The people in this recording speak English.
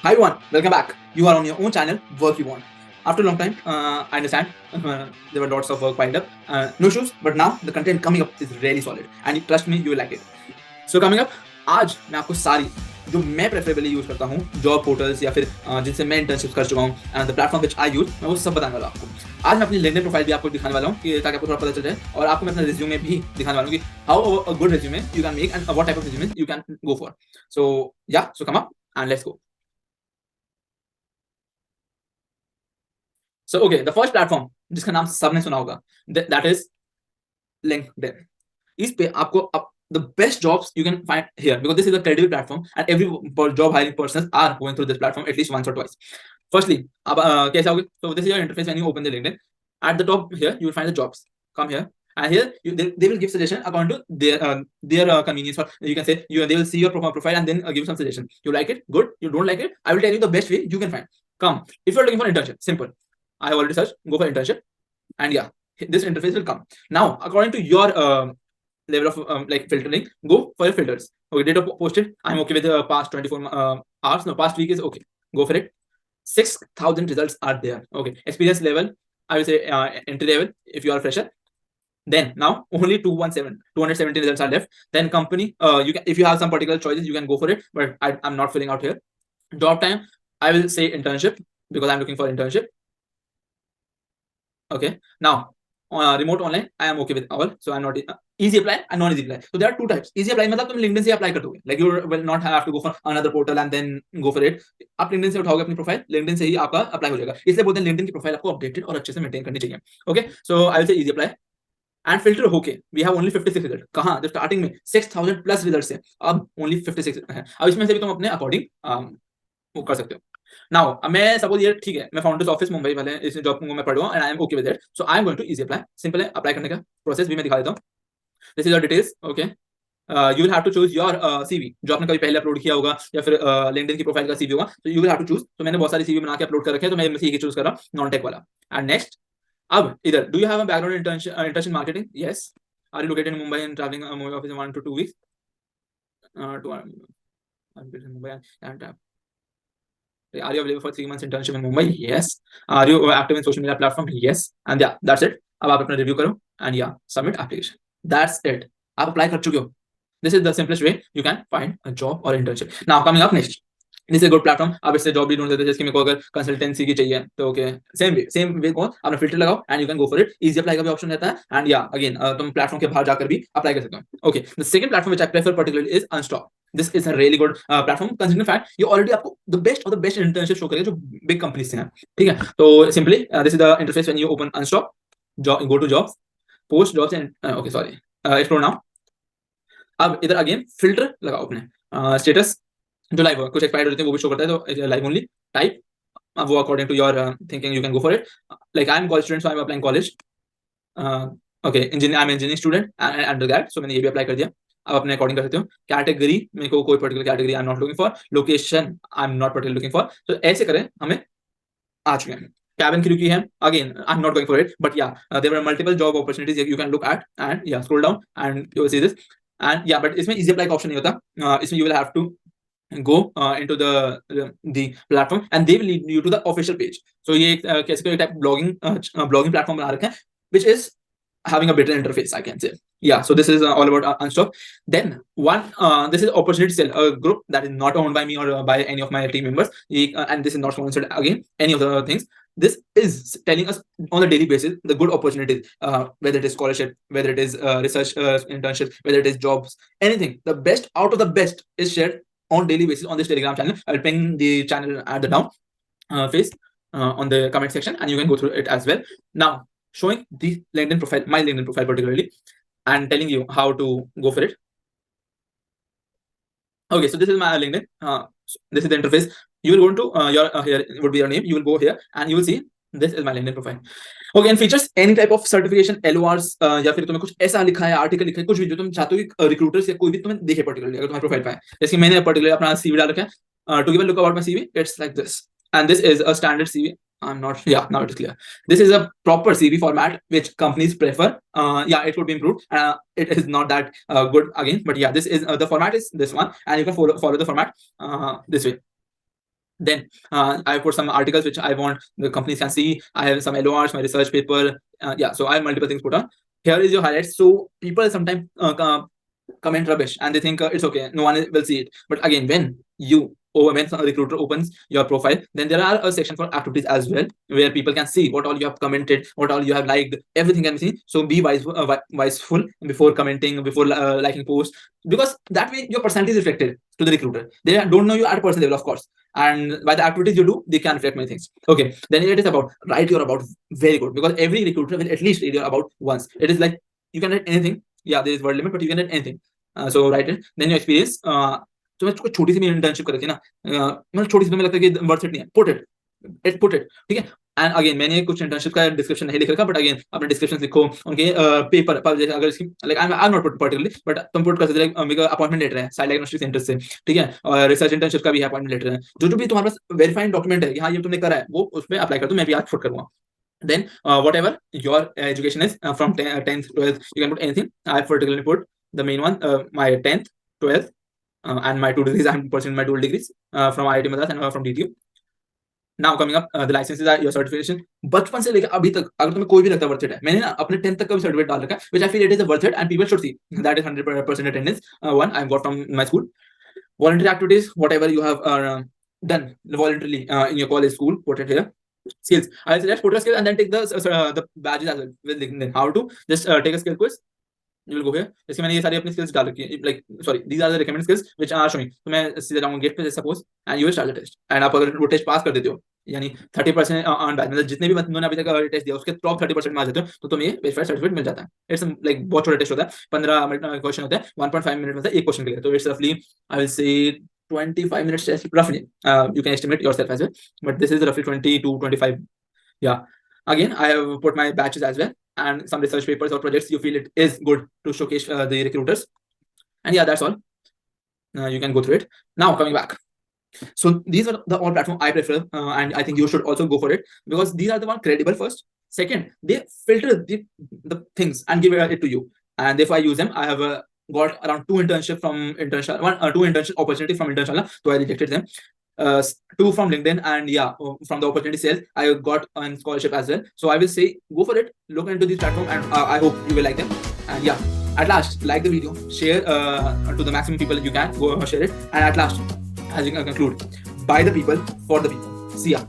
Hi everyone, welcome back. You are on your own channel, Work You Want. After a long time, I understand there were lots of work piled up, no issues, but now the content coming up is really solid and trust me, you will like it. So coming up, आज मैं आपको सारी जो मैं preferably use करता हूँ job portals या फिर जिनसे मैं इंटर्नशिप कर चुका हूँ and the platform which I use मैं वो सब बताने वाला हूँ आपको। आज मैं अपनी लिंक्डइन प्रोफाइल भी आपको दिखाने वाला हूँ कि ताकि आपको थोड़ा पता चल जाए और आपको मैं अपना रिज्यूमे भी दिखाने वाला हूँ कि how a good resume you can make and what type of resume you can go for. So come up and let's go. So okay, the first platform जिसका नाम सबने सुना होगा दैट इज लिंक्डइन। इस पे आपको the best jobs you can find here because this is a credible platform and every job hiring persons are going through this platform at least once or twice. Firstly, अब कैसे आओगे? So this is your interface when you open the LinkedIn. At the top here you will find the jobs. Come here and here they will give suggestion according to their convenience, or you can say they will see your profile and then give some suggestion. You like it? Good. You don't like it? I will tell you the best way you can find. Come, if you are looking for internship, simple. I have already searched. Go for internship, and yeah, this interface will come. Now, according to your level of like filtering, go for your filters. Okay, data posted. I'm okay with the past 24 hours. No, past week is okay. Go for it. 6,000 results are there. Okay, experience level, I will say entry level if you are a fresher. Then now only 270 results are left. Then company, you can, if you have some particular choices, you can go for it. But I'm not filling out here. Job time, I will say internship because I'm looking for internship. Okay, now remote online, I am okay with all, so I'm not easy apply and non easy apply. So there are two types. Easy apply मतलब तुम LinkedIn से apply कर दोगे, like you will not have to go for another portal and then go for it. आप LinkedIn से उठाओगे अपनी profile, LinkedIn से ही आपका अप्लाई हो जाएगा। इसलिए बोलते हैं LinkedIn की प्रोफाइल आपको अपडेटेड और अच्छे से मेंटेन करनी चाहिए। Okay, so I will say easy apply and filter होके वी हैव ओनली 56 रिजल्ट। कहाँ? जब स्टार्टिंग में 6000 प्लस रिजल्ट्स है, अब ओनली 56 है। अब इसमें से भी तुम अपने अकॉर्डिंग वो कर सकते हो। नाउ मैं सपोज ये ठीक है, मैं फाउंडर्स ऑफिस मुंबई वाले इस जॉब को मैं पढ़ रहा हूँ and I am okay with it, so I am going to easy apply. Simple है, अप्लाई करने का प्रोसेस भी मैं दिखा देता हूँ। This is your details. Okay, you will have to choose your CV जो आपने कभी पहले अपलोड किया होगा या फिर लिंक्डइन की प्रोफाइल का सीवी होगा, तो you will have to choose. तो मैंने बहुत सारी सीवी बना के अपलोड कर रखे हैं, तो मैं ये चूज कर रहा हूँ नॉन टेक वाला। एंड नेक्स्ट, अब इधर do you have a background internship marketing? Yes. Are you located in Mumbai and travelling Mumbai office 1 to 2 weeks to Mumbai and are you available for 3 months internship in Mumbai? Yes. Are you active in social media platform? Yes. And yeah, that's it. अब आप अपना review करो and yeah, submit application. That's it. आप apply कर चुके हो. This is the simplest way you can find a job or internship. Now coming up next, this is good platform. आप इससे जॉब भी ढूंढ सकते हैं, जैसे मेरे को अगर कंसल्टेंसी की चाहिए तो ओके, सेम वे को अपना फिल्टर लगाओ and you can go for it. Easy apply का भी ऑप्शन रहता है एंड या अगेन तुम प्लेटफॉर्म के बाहर जाकर भी अप्लाई कर सकते हो। Okay, the second platform which I prefer particularly is Unstop. This is a really good platform considering fact ये ऑलरेडी आपको the best of the best internship show करेगा जो बिग कंपनीज से हैं। ठीक है, तो simply this is the interface when you open Unstop, go to jobs, post jobs and okay sorry explore now. अब इधर अगेन फिल्टर लगाओ अपने स्टेटस जो लाइव कुछ एक्सपायर्ड होते हैं वो भी शो करता है, तो लाइव ओनली टाइप वो according to your thinking you can go for it. Like I am college student, so I am applying college. Okay, engineer, I am engineering student and undergrad, so मैंने ये भी apply कर दिया। अब अपने according कर सकते हो। कैटेगरी मेरे को कोई particular category I am not looking for. Location I am not particular looking for. तो ऐसे करें, हमें आ चुके हैं। cabin crew की है, again I'm not going for it, but yeah, there were multiple job opportunities you can look at and yeah, scroll down and you will see this and yeah, but इसमें easy apply का option नहीं होता। इसमें you will have to go into the platform and they will lead you to the official page. So ये कैसे कोई type blogging platform बना रखा है which is having a better interface, I can say. Yeah, so this is all about Unstop. Then this is opportunity sell, a group that is not owned by me or by any of my team members, and this is not sponsored again any of the things. This is telling us on a daily basis the good opportunities, whether it is scholarship, whether it is research internship, whether it is jobs, anything. The best out of the best is shared on daily basis on this Telegram channel. I'll ping the channel at the down face on the comment section, and you can go through it as well. Now showing the LinkedIn profile, my LinkedIn profile particularly, and telling you how to go for it. Okay, so this is my LinkedIn. This is the interface. You will go into your here would be your name. You will go here and you will see this is my LinkedIn profile. Okay, and features any type of certification, LORs या फिर तुम्हें कुछ ऐसा लिखा है, article लिखा है, कुछ भी जो तुम चाहते हो कि रिक्रूटर्स या कोई भी तुम्हें देखे पर्टिकुलरली, अगर तुम्हारे प्रोफाइल पे है। जैसे मैंने पर्टिकुलरली अपना सीवी डाल रखा है, to give a look about my CV, it's like this and this is a standard CV. I'm not, yeah, now it is clear. This is a proper CV format which companies prefer. Yeah, it could be improved. It is not that good again, but yeah, this is the format is this one, and you can follow the format this way. Then I put some articles which I want the companies can see. I have some LORs, my research paper. Yeah, so I have multiple things put on. Here is your highlights. So people sometimes comment rubbish and they think it's okay, no one will see it. But again, when a recruiter opens your profile, then there are a section for activities as well, where people can see what all you have commented, what all you have liked, everything can be seen. So be wiseful before commenting, before liking posts, because that way your personality is reflected to the recruiter. They don't know you at a personal level, of course, and by the activities you do, they can reflect many things. Okay, then it is about write your about very good, because every recruiter will at least read your about once. It is like you can write anything. Yeah, there is word limit, but you can write anything. So write it. Then your experience. तो मैं छोटी सी भी internship कर रखी है ना, मतलब छोटी सी तो मुझे लगता है कि वर्थ इट नहीं है. पुट इट ठीक है. एंड अगेन मैंने कुछ इंटर्नशिप का डिस्क्रिप्शन नहीं लिख रखा, बट अगेन अपने डिस्क्रिप्शन लिखो उनके पेपर पर, जैसे अगर इसकी like I am not put particularly, but तुम पुट कर सकते हो मेरे अपॉइंटमेंट लेटर है साइड डायग्नोस्टिक सेंटर से, ठीक है, और रिसर्च इंटर्नशिप का भी अपॉइंटमेंट लेटर है. जो भी तुम्हारे पास वेरीफाइड डॉक्यूमेंट है कि हाँ ये तुमने करा है, वो उसमें अप्लाई कर दो. मैं भी आज पुट करूंगा. Then whatever your education is from 10th 12th, you can put anything. I particularly put the main one, my 10th 12th and my 2 degrees. I'm pursuing my dual degrees from IIT Madras and from DTU. Now coming up, the licenses are your certification. बचपन से लेकर अभी तक अगर तुम्हें कोई भी लगता है वर्थ इट है, मैंने ना अपने 10th तक का भी सर्टिफिकेट डाल रखा है, which I feel it is a worth it and people should see. That is 100% attendance. One I got from my school. Voluntary activities, whatever you have done voluntarily in your college, school, put it here. Skills, I'll select put a skill and then take the badges as well with LinkedIn. How to just take a skill quiz. You will go here. जैसे मैंने ये सारी अपनी skills डाल रखी है, like sorry, these are the recommended skills which are showing. तो मैं सीधे जाऊंगा गेट पे suppose and you will start the test. And आप अगर वो टेस्ट पास कर देते हो, यानी 30% ऑन बैच, मतलब जितने भी बंदों ने अभी तक टेस्ट दिया उसके टॉप 30% में आ जाते हो, तो तुम्हें वेरीफाइड सर्टिफिकेट मिल जाता है. इट्स लाइक बहुत छोटा टेस्ट होता है, 15 मिनट क्वेश्चन होता है, 1.5 मिनट में एक क्वेश्चन के लिए. तो इट्स रफली I will say 25 minutes test roughly. You can estimate yourself as well, but this is roughly 20 to 25. Yeah, again I have put my batches as well and some research papers or projects you feel it is good to showcase the recruiters. And yeah, that's all. You can go through it. Now coming back, so these are the all platform I prefer, and I think you should also go for it, because these are the one credible. First, second, they filter the things and give it to you, and if I use them, I have got around 2 internship from two internship opportunity from Internship, so I rejected them. 2 from LinkedIn, and yeah, from the opportunity sales I got on scholarship as well. So I will say go for it, look into this platform, and I hope you will like them. And yeah, at last, like the video, share to the maximum people you can, go share it. And at last, as you can conclude, by the people for the people. See ya.